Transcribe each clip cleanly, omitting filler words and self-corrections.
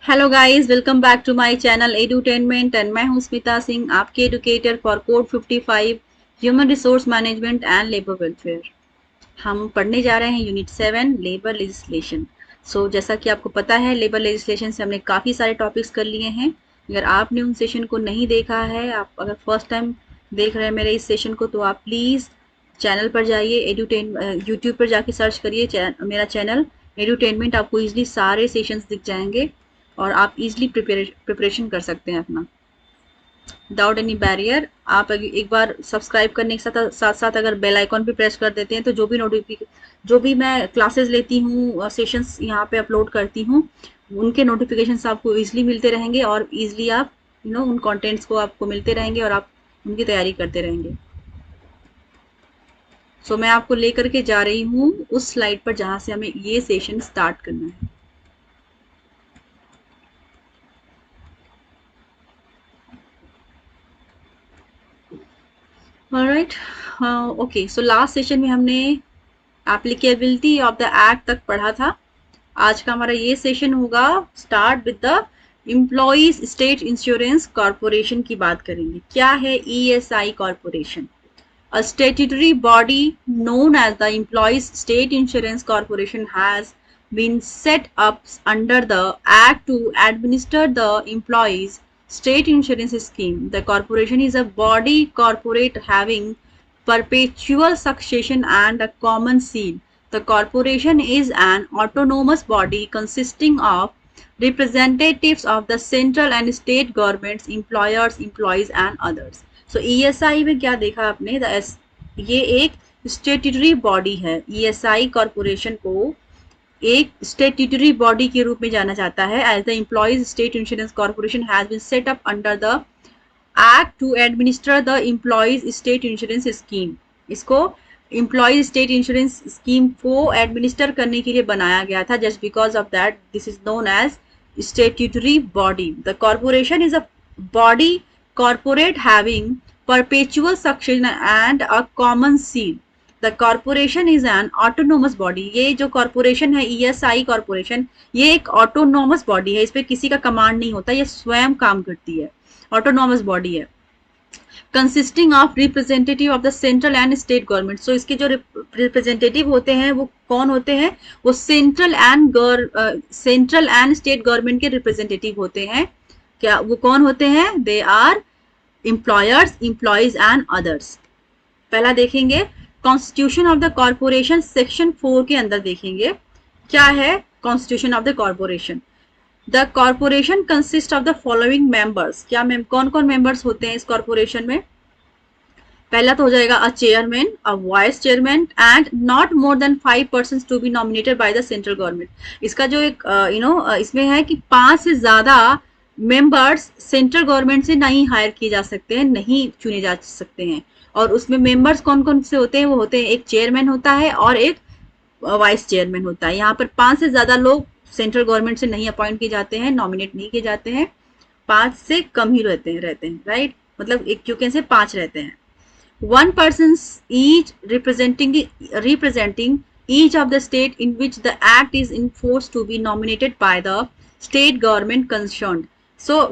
Hello guys, welcome back to my channel edutainment and मैं हूं स्मिता सिंह, आपकी educator for code 55 human resource management and labour welfare. हम पढ़ने जा रहे हैं यूनिट 7 लेबर लेजिस्लेशन। जैसा कि आपको पता है, लेबर लेजिस्लेशन से हमने काफ़ी सारे टॉपिक्स कर लिए हैं। अगर आपने उन सेशन को नहीं देखा है, आप अगर फर्स्ट टाइम देख रहे हैं मेरे इस सेशन को, तो आप प्लीज़ चैनल पर जाइए, एडुटेन यूट्यूब पर जाके सर्च करिए मेरा चैनल एडुटेनमेंट। आपको ईजिली सारे सेशंस दिख जाएंगे और आप इजीली प्रिपरेशन कर सकते हैं अपना विदाउट एनी बैरियर। आप एक बार सब्सक्राइब करने के साथ साथ साथ अगर बेल आइकॉन भी प्रेस कर देते हैं, तो जो भी मैं क्लासेस लेती हूँ, सेशंस यहाँ पे अपलोड करती हूँ, उनके नोटिफिकेशंस आपको इजीली मिलते रहेंगे और इजीली आप उन कंटेंट्स को आपको मिलते रहेंगे और आप उनकी तैयारी करते रहेंगे। मैं आपको लेकर के जा रही हूँ उस स्लाइड पर जहाँ से हमें ये सेशन स्टार्ट करना है। Alright, okay. लास्ट सेशन में हमने एप्लीकेबिलिटी ऑफ द एक्ट तक पढ़ा था। आज का हमारा ये सेशन होगा start with the employees state insurance corporation की बात करेंगे। क्या है ESI corporation? A statutory body known as the Employees State Insurance Corporation has been set up under the Act to administer the Employees State Insurance Scheme. The corporation is a body corporate having perpetual succession and a common seal. The corporation is an autonomous body consisting of representatives of the central and state governments, employers, employees and others. ESI में क्या देखा आपने? ये एक statutory body है। ESI corporation को एक statutory body के रूप में जाना जाता है। As the employees state insurance corporation has been set up under the act to administer the employees state insurance scheme. इसको एम्प्लॉइज स्टेट इंश्योरेंस स्कीम को एडमिनिस्टर करने के लिए बनाया गया था। Just because of that this is known as statutory body. The corporation is a body corporate having perpetual succession and a common seal. The corporation is an autonomous body. ये जो corporation है ESI corporation, ये एक autonomous body है। इस पे किसी का कमांड नहीं होता, ये स्वयं काम करती है, ऑटोनोमस बॉडी है। Consisting of representative of the central and state government. इसके जो रिप्रेजेंटेटिव होते हैं वो कौन होते हैं? वो सेंट्रल एंड स्टेट गवर्नमेंट के रिप्रेजेंटेटिव होते हैं। क्या वो कौन होते हैं? They are employers, employees and others. पहला देखेंगे constitution of the corporation, section 4 के अंदर देखेंगे क्या है constitution of the corporation. The corporation consist of the following members. क्या कौन कौन मेंबर्स होते हैं इस कॉर्पोरेशन में? पहला तो हो जाएगा a chairman, a vice chairman and not more than 5 persons to be nominated by the central government. इसका जो एक इसमें है कि 5 से ज्यादा मेंबर्स सेंट्रल गवर्नमेंट से नहीं हायर किए जा सकते हैं, नहीं चुने जा सकते हैं। और उसमें मेंबर्स कौन कौन से होते हैं? वो होते हैं एक चेयरमैन होता है और एक वाइस चेयरमैन होता है। यहाँ पर 5 से ज्यादा लोग सेंट्रल गवर्नमेंट से नहीं अपॉइंट किए जाते हैं, नॉमिनेट नहीं किए जाते हैं। 5 से कम ही रहते हैं, राइट? मतलब एक क्योंकि से 5 रहते हैं। 1 person each representing each of the state in which the act is enforced to be nominated by the state government concerned.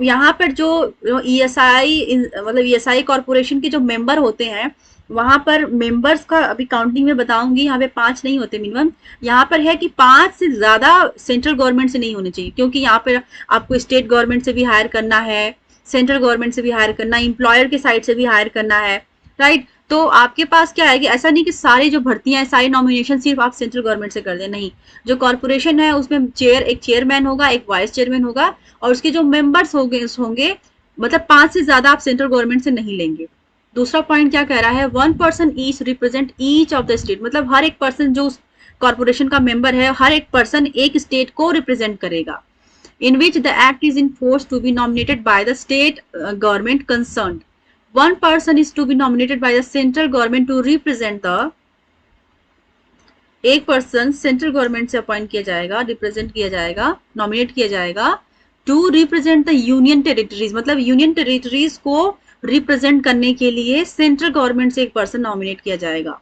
यहाँ पर जो ESI मतलब ESI कॉर्पोरेशन के जो मेंबर होते हैं, वहां पर मेंबर्स का अभी काउंटिंग में बताऊंगी। यहाँ पे 5 नहीं होते मिनिमम। यहाँ पर है कि 5 से ज्यादा सेंट्रल गवर्नमेंट से नहीं होने चाहिए, क्योंकि यहाँ पर आपको स्टेट गवर्नमेंट से भी हायर करना है, सेंट्रल गवर्नमेंट से भी हायर करना है, एम्प्लॉयर के साइड से भी हायर करना है, राइट? तो आपके पास क्या है कि ऐसा नहीं कि सारी जो भर्तियां, सारी नॉमिनेशन सिर्फ आप सेंट्रल गवर्नमेंट से कर दें, नहीं। जो कॉर्पोरेशन है उसमें एक चेयरमैन होगा, एक वाइस चेयरमैन होगा और उसके जो मेंबर्स होंगे मतलब 5 से ज्यादा आप सेंट्रल गवर्नमेंट से नहीं लेंगे। दूसरा पॉइंट क्या कह रहा है? 1 person each represent each of the state. मतलब हर एक पर्सन जो कॉर्पोरेशन का मेंबर है, हर एक पर्सन एक स्टेट को रिप्रेजेंट करेगा। In which the act is in force to be nominated by the state government concerned. 1 person is to be nominated by the central government to represent the। एक person central government से appoint किया जाएगा, represent किया जाएगा, nominate किया जाएगा to represent the union territories. मतलब union territories को रिप्रेजेंट करने के लिए सेंट्रल गवर्नमेंट से एक पर्सन नॉमिनेट किया जाएगा।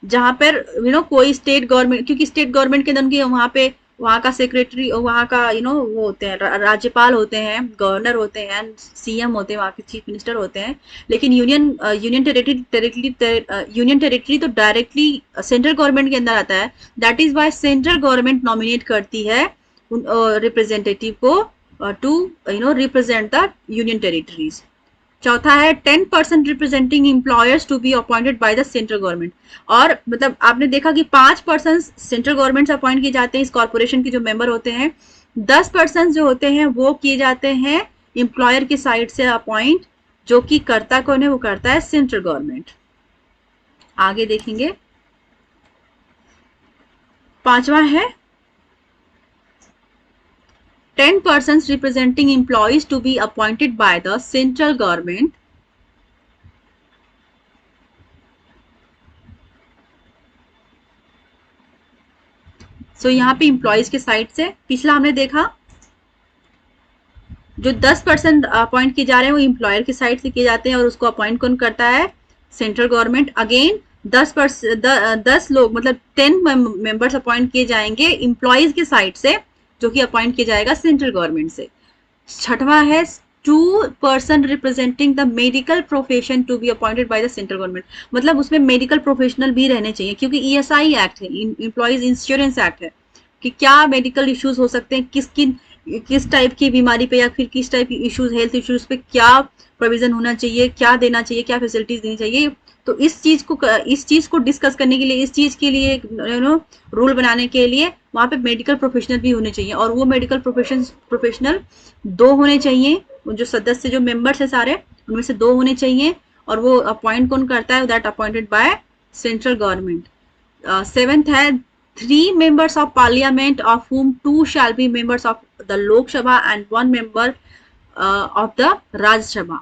जहां पर कोई स्टेट गवर्नमेंट, क्योंकि स्टेट गवर्नमेंट के अंदर वहां पे वहाँ का सेक्रेटरी, वहाँ का वो होते हैं, राज्यपाल होते हैं, गवर्नर होते हैं, सीएम होते हैं, वहाँ के चीफ मिनिस्टर होते हैं। लेकिन यूनियन टेरिटरी तो डायरेक्टली सेंट्रल गवर्नमेंट के अंदर आता है। That is why central government nominate करती है रिप्रेजेंटेटिव को to represent the union territories. चौथा है 10% representing employers to be appointed by the central government. और मतलब आपने देखा कि 5% सेंट्रल गवर्नमेंट से अपॉइंट किए जाते हैं, इस कॉर्पोरेशन के जो मेंबर होते हैं। 10% जो होते हैं वो किए जाते हैं एम्प्लॉयर की साइड से अपॉइंट, जो कि करता कौन है, वो करता है सेंट्रल गवर्नमेंट। आगे देखेंगे, पांचवा है 10% representing employees to be appointed by the central government. सो यहाँ पे एम्प्लॉयज के साइड से पिछला हमने देखा जो 10% अपॉइंट किए जा रहे हैं वो एम्प्लॉयर की साइड से किए जाते हैं, और उसको अपॉइंट कौन करता है, सेंट्रल गवर्नमेंट। अगेन 10 लोग मतलब 10 मेंबर्स अपॉइंट किए जाएंगे एम्प्लॉयज के साइड से, जो कि अपॉइंट किया जाएगा सेंट्रल गवर्नमेंट से। छठवा है 2% representing the medical profession to be appointed by the central government. मतलब उसमें मेडिकल प्रोफेशनल भी रहने चाहिए, क्योंकि ईएसआई एक्ट है, एम्प्लॉयज इंश्योरेंस एक्ट है, कि क्या मेडिकल इश्यूज हो सकते हैं, किस टाइप की बीमारी पे या फिर किस टाइप की इश्यूज, हेल्थ इश्यूज पे क्या प्रोविजन होना चाहिए, क्या देना चाहिए, क्या फैसिलिटीज देनी चाहिए। तो इस चीज को डिस्कस करने के लिए, इस चीज के लिए रूल बनाने के लिए वहां पे मेडिकल प्रोफेशनल भी होने चाहिए, और वो मेडिकल प्रोफेशनल 2 होने चाहिए। जो सदस्य जो मेंबर्स है सारे, उनमें से 2 होने चाहिए, और वो अपॉइंट कौन करता है, that appointed by central government. 7th है 3 members of parliament of whom 2 shall be members of the Lok Sabha and 1 member of the Rajya Sabha.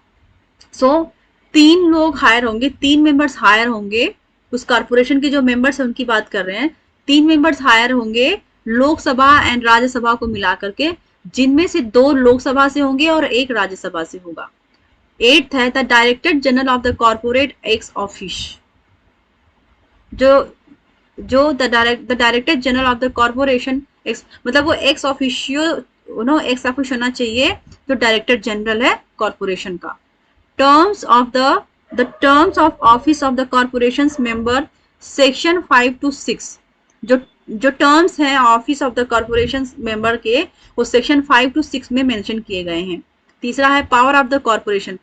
So 3 लोग हायर होंगे, 3 मेंबर्स हायर होंगे, उस कॉर्पोरेशन के जो मेंबर्स है उनकी बात कर रहे हैं। 3 मेंबर्स हायर होंगे लोकसभा एंड राज्यसभा को मिला करके, जिनमें से 2 लोकसभा से होंगे और 1 राज्यसभा से होगा। 8th है the director general of the corporate ex office. जो the director general of the corporation मतलब वो एक्स ऑफिशियो एक्स ऑफिस होना चाहिए, जो डायरेक्टर जनरल है कॉर्पोरेशन का। Terms of the terms of office of the corporation member section 5 to 6। जो terms हैं office of the corporation member के, वो सेक्शन 5 to 6 में मेंशन किए गए हैं। तीसरा है power of the corporation,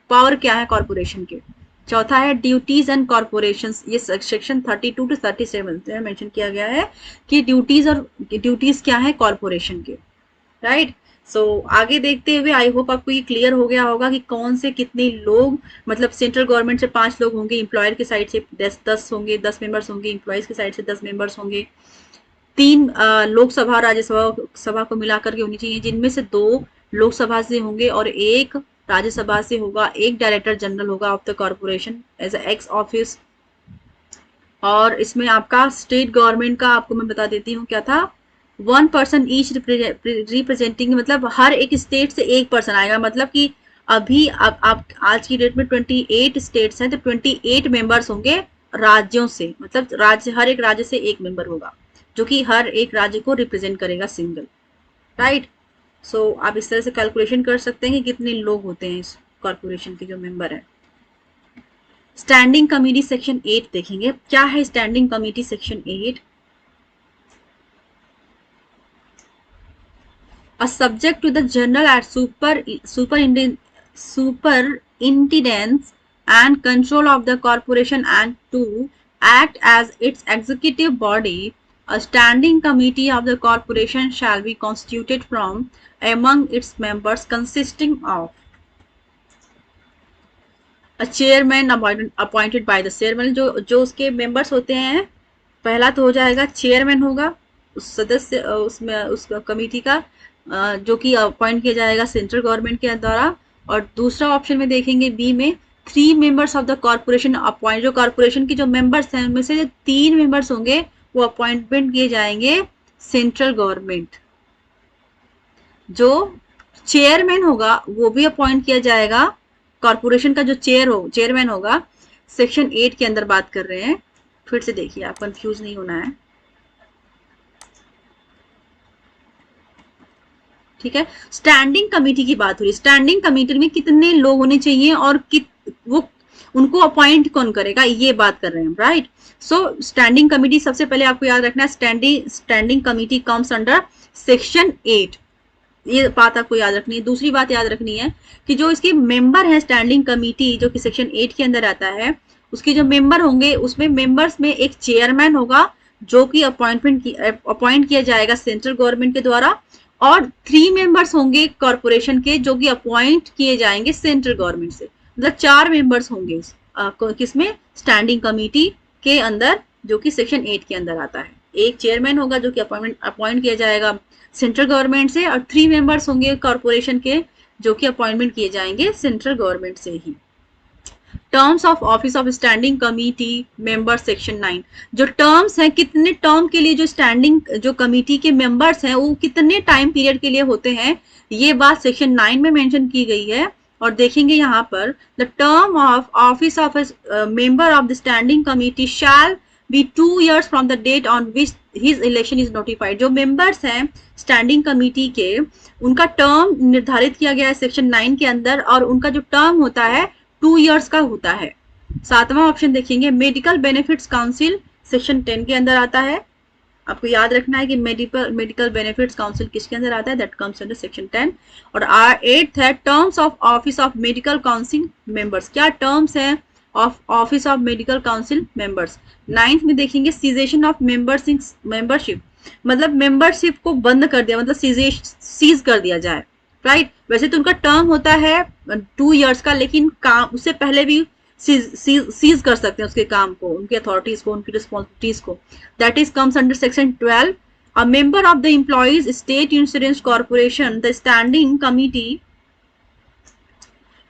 power क्या है कॉर्पोरेशन के। चौथा है ड्यूटीज एंड कॉर्पोरेशंस, ये सेक्शन 32 to 37 में मेंशन किया गया है कि ड्यूटीज क्या है कॉर्पोरेशन के, राइट। सो आगे देखते हुए आई होप आपको ये क्लियर हो गया होगा कि कौन से कितने लोग, मतलब सेंट्रल गवर्नमेंट से 5 लोग होंगे, एम्प्लॉयर की साइड से 10 होंगे, 10 मेंबर्स होंगे, एम्प्लॉयज की साइड से 10 मेंबर्स होंगे। 3 लोकसभा राज्यसभा को मिलाकर के होनी चाहिए, जिनमें से 2 लोकसभा से होंगे और 1 राज्यसभा से होगा। 1 डायरेक्टर जनरल होगा of the corporation as ex officio. और इसमें आपका स्टेट गवर्नमेंट का आपको मैं बता देती हूँ क्या था, 1 person ईच रिप्रेजेंटिंग, मतलब हर एक स्टेट से 1 पर्सन आएगा। मतलब कि अभी आप आज की डेट में 28 स्टेट्स हैं, तो 28 मेंबर्स होंगे राज्यों से, मतलब हर एक राज्य से 1 मेंबर होगा, जो कि हर एक राज्य को रिप्रेजेंट करेगा सिंगल, राइट। सो आप इस तरह से कैलकुलेशन कर सकते हैं कि कितने लोग होते हैं इस कॉर्पोरेशन के जो मेंबर है। स्टैंडिंग कमेटी सेक्शन 8 देखेंगे, क्या है standing committee section 8। A subject to the general and superintendence and control of the corporation, and to act as its executive body, a standing committee of the corporation shall be constituted from among its members, consisting of a chairman appointed by the chairman। जो उसके members होते हैं, पहला तो हो जाएगा chairman होगा उस सदस्य उसमें उस कमेटी का, जो कि अपॉइंट किया जाएगा सेंट्रल गवर्नमेंट के द्वारा। और दूसरा ऑप्शन में देखेंगे बी में 3 members of the corporation appoint, जो कॉर्पोरेशन की जो मेंबर्स हैं उनमें से 3 मेंबर्स होंगे वो अपॉइंटमेंट किए जाएंगे सेंट्रल गवर्नमेंट। जो चेयरमैन होगा वो भी अपॉइंट किया जाएगा, कॉर्पोरेशन का जो चेयरमैन होगा, सेक्शन 8 के अंदर बात कर रहे हैं। फिर से देखिए, आप कंफ्यूज नहीं होना है। ठीक है। स्टैंडिंग कमेटी की बात हो रही है, स्टैंडिंग कमेटी में कितने लोग होने चाहिए और वो उनको अपॉइंट कौन करेगा, ये बात कर रहे हैं, राइट। सो स्टैंडिंग कमेटी सबसे पहले आपको याद रखना है, standing committee comes under section 8, ये बात आपको याद रखनी है। दूसरी बात याद रखनी है कि जो इसके मेंबर है स्टैंडिंग कमेटी जो कि सेक्शन 8 के अंदर आता है, उसके जो मेंबर होंगे उसमें मेंबर्स में एक चेयरमैन होगा जो कि अपॉइंट किया जाएगा सेंट्रल गवर्नमेंट के द्वारा, और 3 मेंबर्स होंगे कॉरपोरेशन के जो कि अपॉइंट किए जाएंगे सेंट्रल गवर्नमेंट से। मतलब 4 मेंबर्स होंगे किसमें, स्टैंडिंग कमेटी के अंदर जो कि सेक्शन 8 के अंदर आता है। एक चेयरमैन होगा जो कि अपॉइंट किया जाएगा सेंट्रल गवर्नमेंट से, और 3 मेंबर्स होंगे कॉरपोरेशन के जो कि अपॉइंटमेंट किए जाएंगे सेंट्रल गवर्नमेंट से ही। Terms of office of standing committee member section 9, जो टर्म्स हैं, कितने टर्म के लिए जो स्टैंडिंग जो कमेटी के मेंबर्स हैं वो कितने टाइम पीरियड के लिए होते हैं, ये बात सेक्शन 9 में मेंशन की गई है। और देखेंगे यहाँ पर, the term of office of member of the standing committee shall be 2 years from the date on which his election is notified. जो मेंबर्स हैं स्टैंडिंग कमेटी के, उनका टर्म निर्धारित किया गया है सेक्शन 9 के अंदर, और उनका जो टर्म होता है 2 years का होता है। 7वां ऑप्शन देखेंगे, मेडिकल बेनिफिट्स काउंसिल सेक्शन 10 के अंदर आता है। आपको याद रखना है कि मेडिकल बेनिफिट्स काउंसिल किसके अंदर आता है, दैट कम्स अंडर सेक्शन 10। और 8th है terms of office of medical council members, क्या टर्म्स है of office of medical council members. 9th में देखेंगे सीजेशन ऑफ मेंबरशिप, मतलब मेंबरशिप को बंद कर दिया, मतलब सीज कर दिया जाए, राइट। वैसे तो उनका टर्म होता है 2 years का, लेकिन काम उससे पहले भी सीज कर सकते हैं उसके काम को, उनकी अथॉरिटीज को, उनकी रिस्पॉन्सिबिलिटीज को। That is comes under section 12। A member of the employees state insurance corporation, the standing committee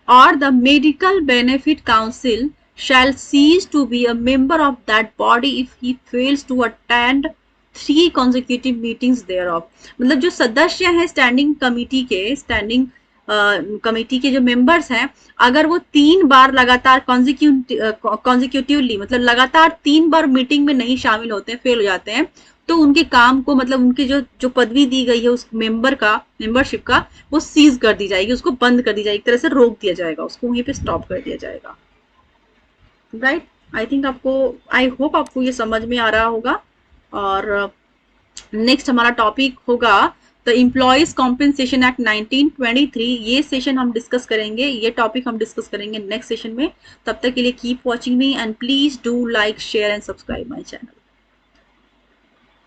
or the medical benefit council shall cease to be a member of that body if he fails to attend 3 consecutive meetings thereof। मतलब जो सदस्य हैं standing committee के जो members हैं, अगर वो 3 बार लगातार कॉन्जिक्यूटिवली मतलब लगातार 3 बार मीटिंग में नहीं शामिल होते हैं, फेल हो जाते हैं, तो उनके काम को, मतलब उनकी जो पदवी दी गई है उस मेंबरशिप का, वो सीज कर दी जाएगी, उसको बंद कर दी जाएगी, एक तरह से रोक दिया जाएगा, उसको वहीं पे स्टॉप कर दिया जाएगा, right. I think I hope आपको ये समझ में आ रहा होगा। और नेक्स्ट हमारा टॉपिक होगा द एम्प्लॉयज कॉम्पेंसेशन एक्ट 1923। ये सेशन हम डिस्कस करेंगे, ये टॉपिक हम डिस्कस करेंगे नेक्स्ट सेशन में। तब तक के लिए keep watching me and please do like share and subscribe my channel.